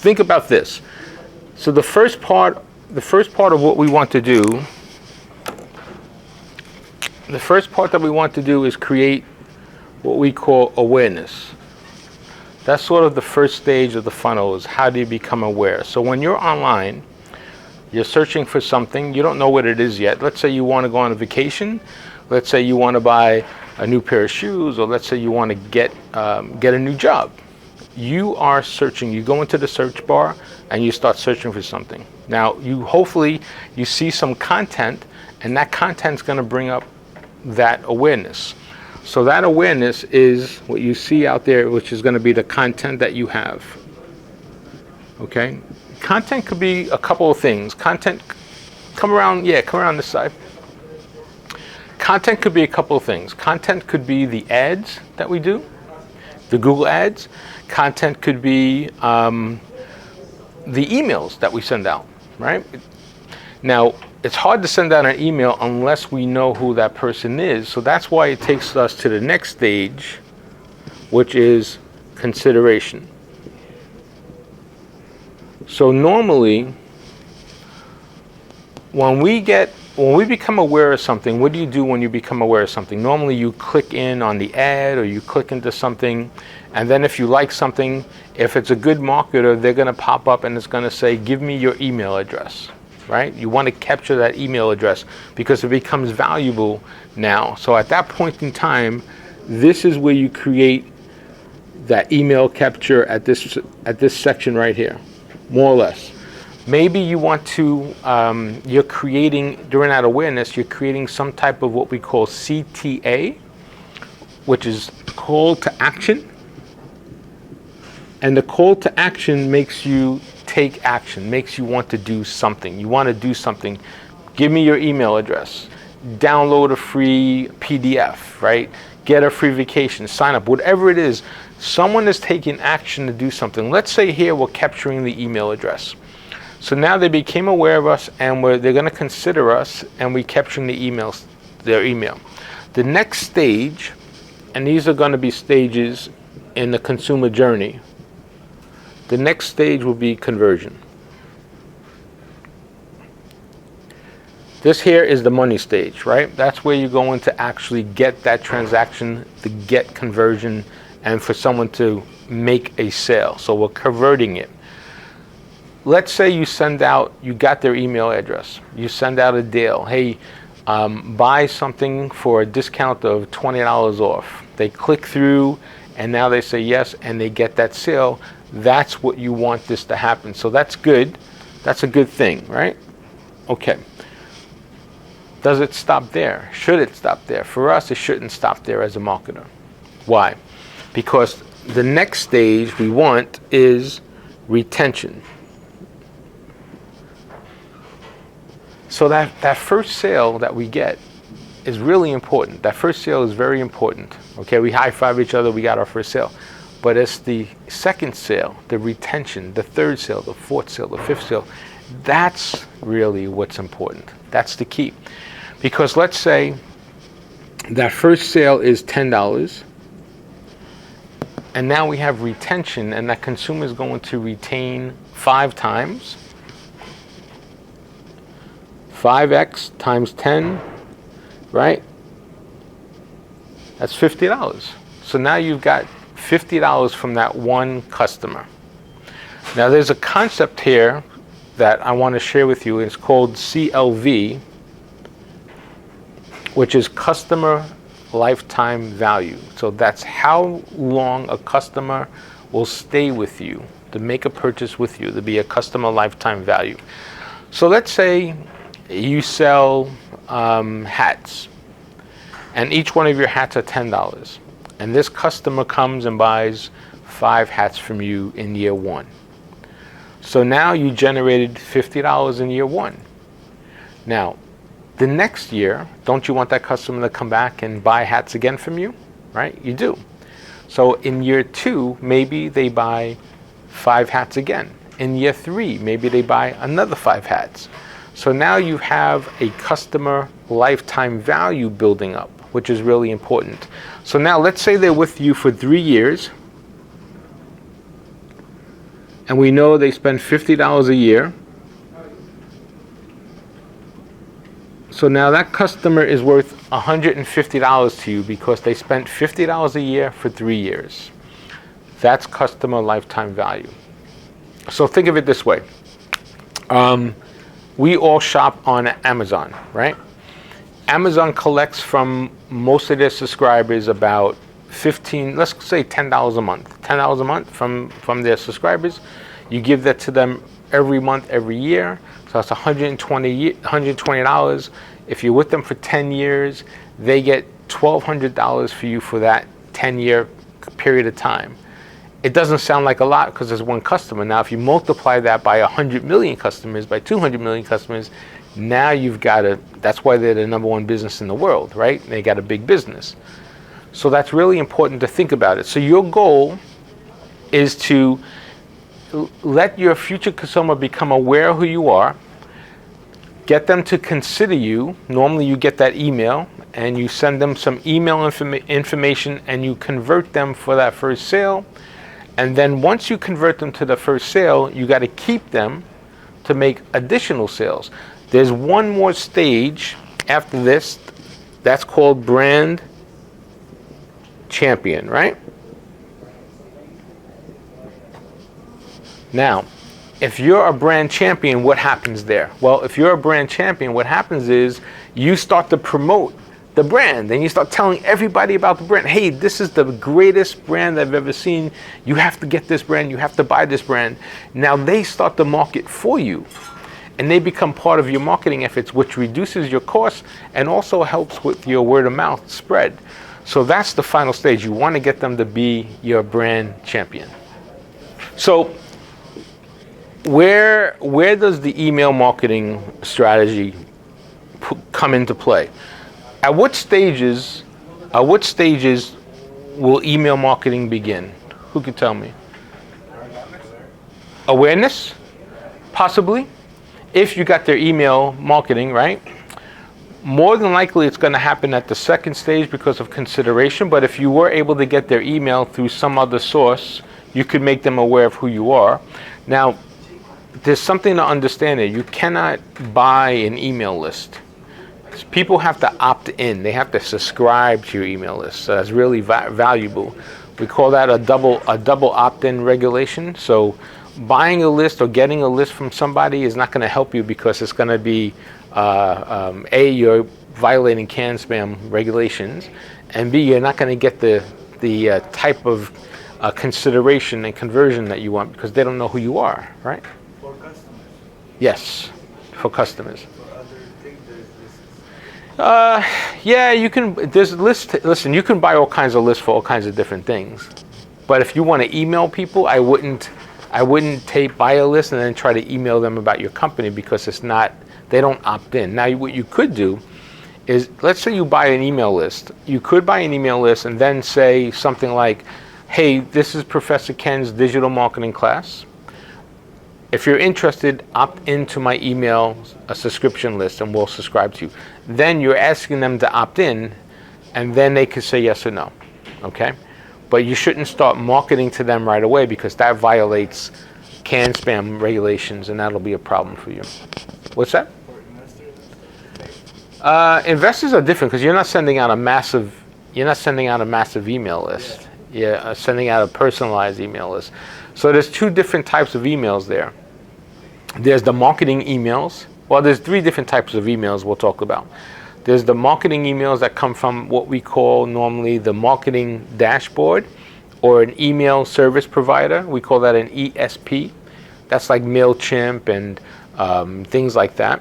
think about this. So the first part of what we want to do, the first part that we want to do is create what we call awareness. That's sort of the first stage of the funnel, is how do you become aware? So when you're online, you're searching for something, you don't know what it is yet. Let's say you want to go on a vacation. Let's say you want to buy a new pair of shoes, or let's say you want to get a new job. You are searching. You go into the search bar and you start searching for something. Now, hopefully you see some content, and that content's going to bring up that awareness. So that awareness is what you see out there, which is going to be the content that you have. Okay? Content could be a couple of things. Content, come around this side. Content could be a couple of things. Content could be the ads that we do, the Google ads. Content could be the emails that we send out, right? Now, it's hard to send out an email unless we know who that person is. So that's why it takes us to the next stage, which is consideration. So normally, when we become aware of something, what do you do when you become aware of something? Normally you click in on the ad, or you click into something, and then if you like something, if it's a good marketer, they're going to pop up and it's going to say, give me your email address, right? You want to capture that email address because it becomes valuable now. So at that point in time, this is where you create that email capture at this section right here, more or less. Maybe you want to, you're creating, during that awareness, you're creating some type of what we call CTA, which is call to action. And the call to action makes you take action, makes you want to do something. You want to do something. Give me your email address. Download a free PDF, right? Get a free vacation, sign up, whatever it is. Someone is taking action to do something. Let's say here we're capturing the email address. So now they became aware of us, and they're going to consider us, and we're capturing their email. The next stage, and these are going to be stages in the consumer journey. The next stage will be conversion. This here is the money stage, right? That's where you're going to actually get that transaction, to get conversion, and for someone to make a sale. So we're converting it. Let's say you got their email address. You send out a deal. Hey, buy something for a discount of $20 off. They click through, and now they say yes, and they get that sale. That's what you want this to happen. So that's good. That's a good thing, right? Okay. Does it stop there? Should it stop there? For us, it shouldn't stop there as a marketer. Why? Because the next stage we want is retention. So that first sale that we get is really important. That first sale is very important. Okay, we high-five each other, we got our first sale. But it's the second sale, the retention, the third sale, the fourth sale, the fifth sale. That's really what's important. That's the key. Because let's say that first sale is $10, and now we have retention, and that consumer is going to retain 5 times. 5x times 10, right? That's $50. So now you've got $50 from that one customer. Now there's a concept here that I want to share with you. It's called CLV, which is customer lifetime value. So that's how long a customer will stay with you, to make a purchase with you, to be a customer lifetime value. So let's say you sell hats, and each one of your hats are $10. And this customer comes and buys 5 hats from you in year 1. So now you generated $50 in year 1. Now, the next year, don't you want that customer to come back and buy hats again from you? Right? You do. So in year 2, maybe they buy 5 hats again. In year 3, maybe they buy another 5 hats. So now you have a customer lifetime value building up, which is really important. So now let's say they're with you for 3 years. and we know they spend $50 a year. So now that customer is worth $150 to you because they spent $50 a year for 3 years. That's customer lifetime value. So think of it this way. We all shop on Amazon, right? Amazon collects from most of their subscribers about let's say $10 a month. $10 a month from their subscribers. You give that to them every month, every year. So that's $120. If you're with them for 10 years, they get $1,200 for you for that 10-year period of time. It doesn't sound like a lot because there's one customer. Now, if you multiply that by 100 million customers, by 200 million customers, now you've got that's why they're the number one business in the world, right? They got a big business. So that's really important to think about it. So your goal is to let your future consumer become aware of who you are, get them to consider you. Normally you get that email and you send them some email information and you convert them for that first sale. And then once you convert them to the first sale, you got to keep them to make additional sales. There's one more stage after this that's called brand champion, right? Now, if you're a brand champion, what happens there? Well, if you're a brand champion, what happens is you start to promote the brand and you start telling everybody about the brand. Hey, this is the greatest brand I've ever seen. You have to get this brand. You have to buy this brand. Now they start to market for you and they become part of your marketing efforts, which reduces your costs and also helps with your word of mouth spread. So that's the final stage. You want to get them to be your brand champion. So where does the email marketing strategy come into play? At what stages will email marketing begin? Who could tell me? Awareness? Possibly. If you got their email marketing, right? More than likely it's going to happen at the second stage because of consideration, but if you were able to get their email through some other source, you could make them aware of who you are. Now, there's something to understand here. You cannot buy an email list. People have to opt in. They have to subscribe to your email list. So that's really valuable. We call that a double opt-in regulation. So buying a list or getting a list from somebody is not going to help you because it's going to be you're violating CAN spam regulations, and B, you're not going to get the type of consideration and conversion that you want because they don't know who you are, right? For customers. Yes, for customers. For other things, there's lists. Yeah, you can. There's lists. Listen, you can buy all kinds of lists for all kinds of different things. But if you want to email people, I wouldn't buy a list and then try to email them about your company because it's not. They don't opt in. Now, what you could do is, let's say you buy an email list. You could buy an email list and then say something like, "Hey, this is Professor Ken's digital marketing class. If you're interested, opt into my email a subscription list and we'll subscribe to you." Then you're asking them to opt in and then they could say yes or no, okay? But you shouldn't start marketing to them right away because that violates CAN spam regulations and that'll be a problem for you. What's that? For investors? Investors are different because you're not sending out a massive email list. You're sending out a personalized email list. So there's two different types of emails there. There's the marketing emails. Well, there's three different types of emails we'll talk about. There's the marketing emails that come from what we call normally the marketing dashboard or an email service provider. We call that an ESP. That's like MailChimp and things like that.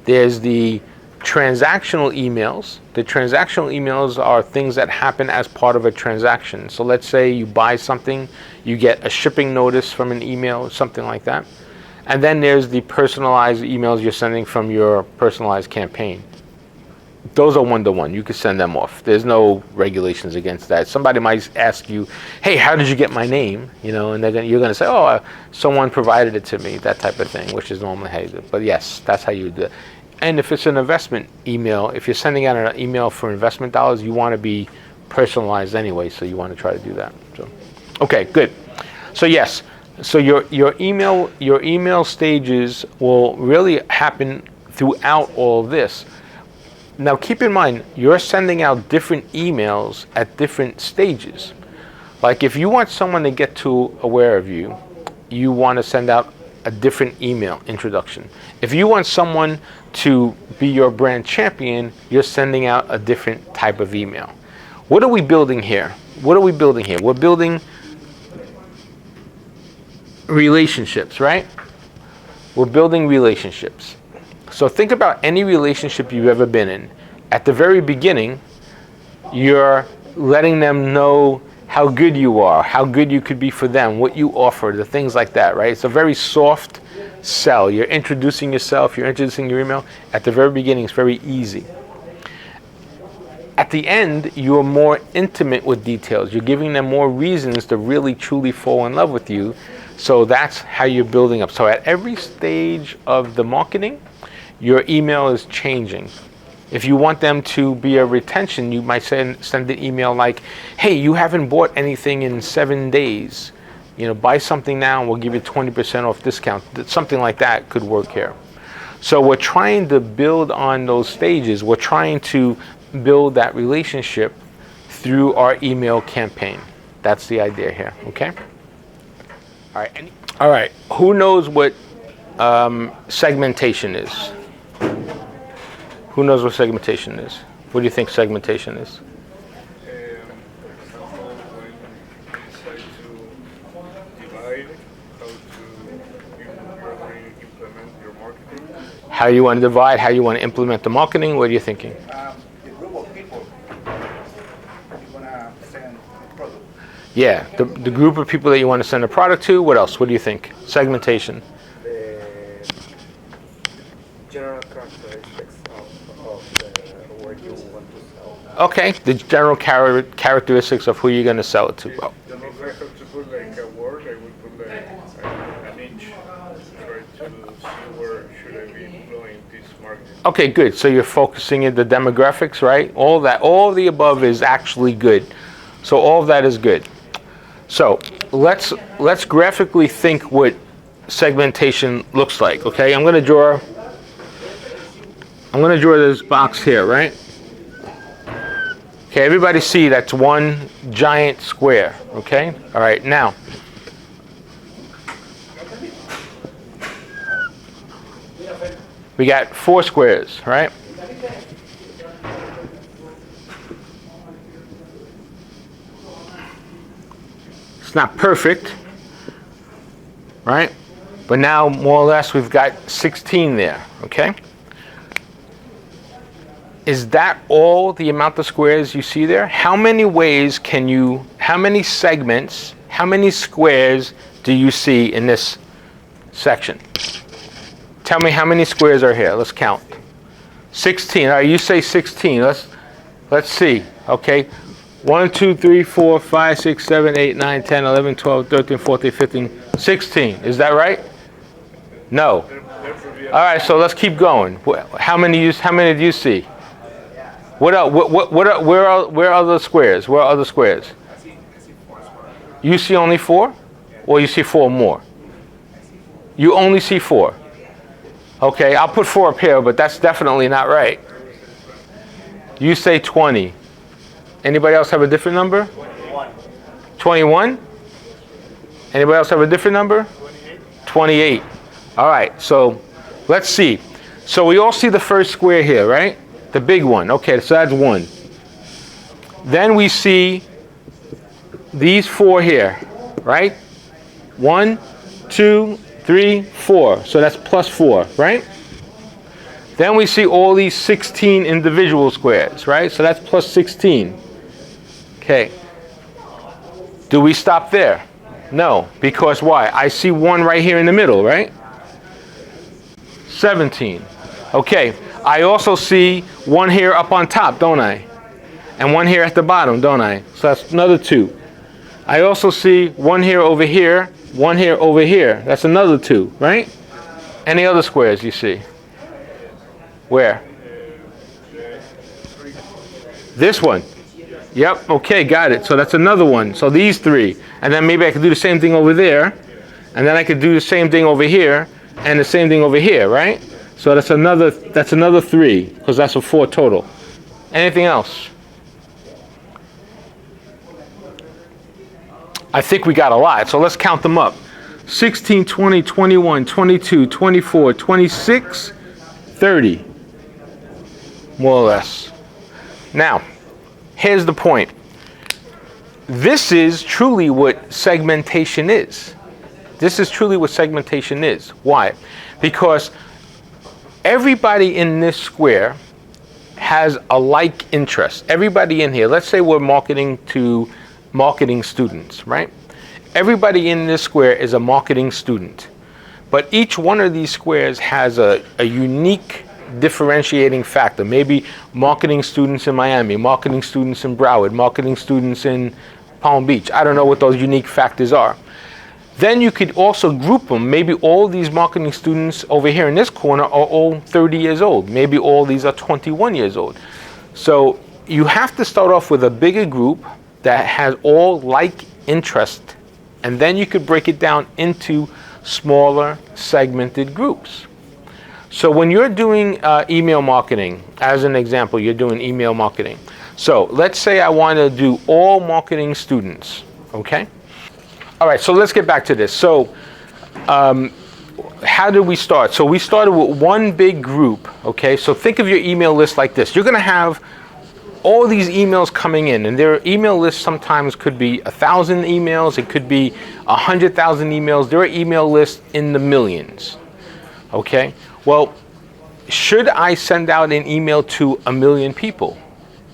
There's the transactional emails. The transactional emails are things that happen as part of a transaction. So let's say you buy something, you get a shipping notice from an email, something like that. And then there's the personalized emails you're sending from your personalized campaign. Those are one-to-one. You can send them off. There's no regulations against that. Somebody might ask you, "Hey, how did you get my name?" You know, and you're going to say, "Oh, someone provided it to me," that type of thing, which is normally how you do it. But yes, that's how you do it. And if it's an investment email, if you're sending out an email for investment dollars, you want to be personalized anyway, so you want to try to do that. So, okay, good. So yes, So your email stages will really happen throughout all of this. Now keep in mind, you're sending out different emails at different stages. Like if you want someone to get too aware of you, you want to send out a different email introduction. If you want someone to be your brand champion, you're sending out a different type of email. What are we building here? What are we building here? We're building relationships, right? We're building relationships. So think about any relationship you've ever been in. At the very beginning, you're letting them know how good you are, how good you could be for them, what you offer, the things like that, right? It's a very soft sell. You're introducing yourself, you're introducing your email. At the very beginning, it's very easy. At the end, you're more intimate with details. You're giving them more reasons to really, truly fall in love with you. So that's how you're building up. So at every stage of the marketing, your email is changing. If you want them to be a retention, you might send an email like, hey, you haven't bought anything in 7 days. Buy something now and we'll give you 20% off discount. Something like that could work here. So we're trying to build on those stages. We're trying to build that relationship through our email campaign. That's the idea here, okay? All right. Who knows what segmentation is? Who knows what segmentation is? What do you think segmentation is? For example, when you decide to divide how you're going to implement your marketing. How you want to divide, how you want to implement the marketing? What are you thinking? The group of people you want to send a product. Yeah, the group of people that you want to send a product to. What else? What do you think? Segmentation. The general characteristics of what you want to sell. Okay, the general characteristics of who you're going to sell it to. Well, If I have to put like a word, I would put like an inch. Try to see where should I be employing this marketing. okay, good. So you're focusing in the demographics, right? All the above is actually good. So all of that is good. So let's graphically think what segmentation looks like. Okay, I'm going to draw this box here, right? Okay, everybody see that's one giant square. Okay, all right. Now, we got 4 squares, right? It's not perfect, right? But now, more or less, we've got 16 there, okay? Is that all the amount of squares you see there? How many segments, how many squares do you see in this section? Tell me how many squares are here. Let's count. 16. All right, you say 16. Let's see. Okay. 1, 2, 3, 4, 5, 6, 7, 8, 9, 10, 11, 12, 13, 14, 15, 16. Is that right? No. All right, so let's keep going. How many do you see? What else? Where are the squares? Where are the squares? You see only 4? Or you see 4 more? You only see 4. Okay, I'll put 4 up here, but that's definitely not right. You say 20. Anybody else have a different number? 21? Anybody else have a different number? 28. All right, so let's see. So we all see the first square here, right? The big one. Okay, so that's 1. Then we see these 4 here, right? 1, 2, 3, 4. So that's plus 4, right? Then we see all these 16 individual squares, right? So that's plus 16. Okay. Do we stop there? No, because why? I see 1 right here in the middle, right? 17. Okay, I also see 1 here up on top, don't I? And 1 here at the bottom, don't I? So that's another 2. I also see 1 here over here, 1 here over here. That's another 2, right? Any other squares you see? Where? This one. Yep, okay, got it. So that's another one. So these 3. And then maybe I could do the same thing over there. And then I could do the same thing over here and the same thing over here, right? So that's another 3, because that's a 4 total. Anything else? I think we got a lot, so let's count them up. 16, 20, 21, 22, 24, 26, 30. More or less. Now, here's the point. This is truly what segmentation is. This is truly what segmentation is. Why? Because everybody in this square has a like interest. Everybody in here, let's say we're marketing to marketing students, right? Everybody in this square is a marketing student. But each one of these squares has a unique differentiating factor. Maybe marketing students in Miami, marketing students in Broward, marketing students in Palm Beach. I don't know what those unique factors are. Then you could also group them. Maybe all these marketing students over here in this corner are all 30 years old. Maybe all these are 21 years old. So you have to start off with a bigger group that has all like interest, and then you could break it down into smaller segmented groups. So when you're doing email marketing, as an example, you're doing email marketing. So let's say I want to do all marketing students, okay? All right, so let's get back to this. So how did we start? So we started with one big group, okay? So think of your email list like this. You're going to have all these emails coming in, and their email list sometimes could be 1,000 emails, it could be 100,000 emails. There are email lists in the millions, okay? Well, should I send out an email to 1 million people?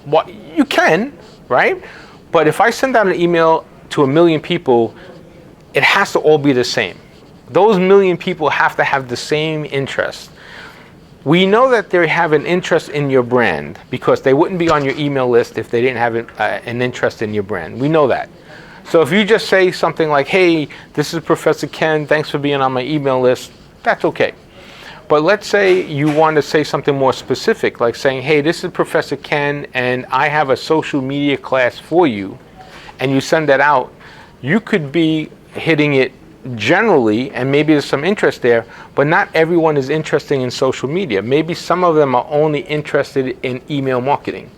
Well, you can, right? But if I send out an email to 1 million people, it has to all be the same. Those 1 million people have to have the same interest. We know that they have an interest in your brand because they wouldn't be on your email list if they didn't have an interest in your brand. We know that. So if you just say something like, hey, this is Professor Ken, thanks for being on my email list, that's okay. But let's say you want to say something more specific, like saying, hey, this is Professor Ken, and I have a social media class for you, and you send that out. You could be hitting it generally, and maybe there's some interest there, but not everyone is interested in social media. Maybe some of them are only interested in email marketing.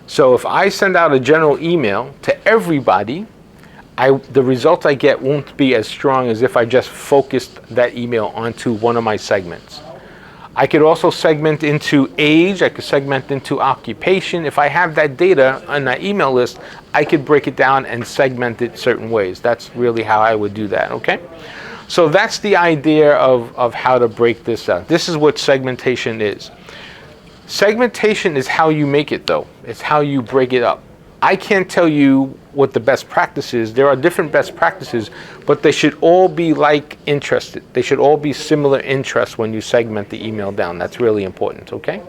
So if I send out a general email to everybody, the results I get won't be as strong as if I just focused that email onto one of my segments. I could also segment into age, I could segment into occupation. If I have that data on that email list, I could break it down and segment it certain ways. That's really how I would do that, okay? So that's the idea of how to break this out. This is what segmentation is. Segmentation is how you make it though. It's how you break it up. I can't tell you what the best practice is. There are different best practices, but they should all be like interested. They should all be similar interests when you segment the email down. That's really important, okay?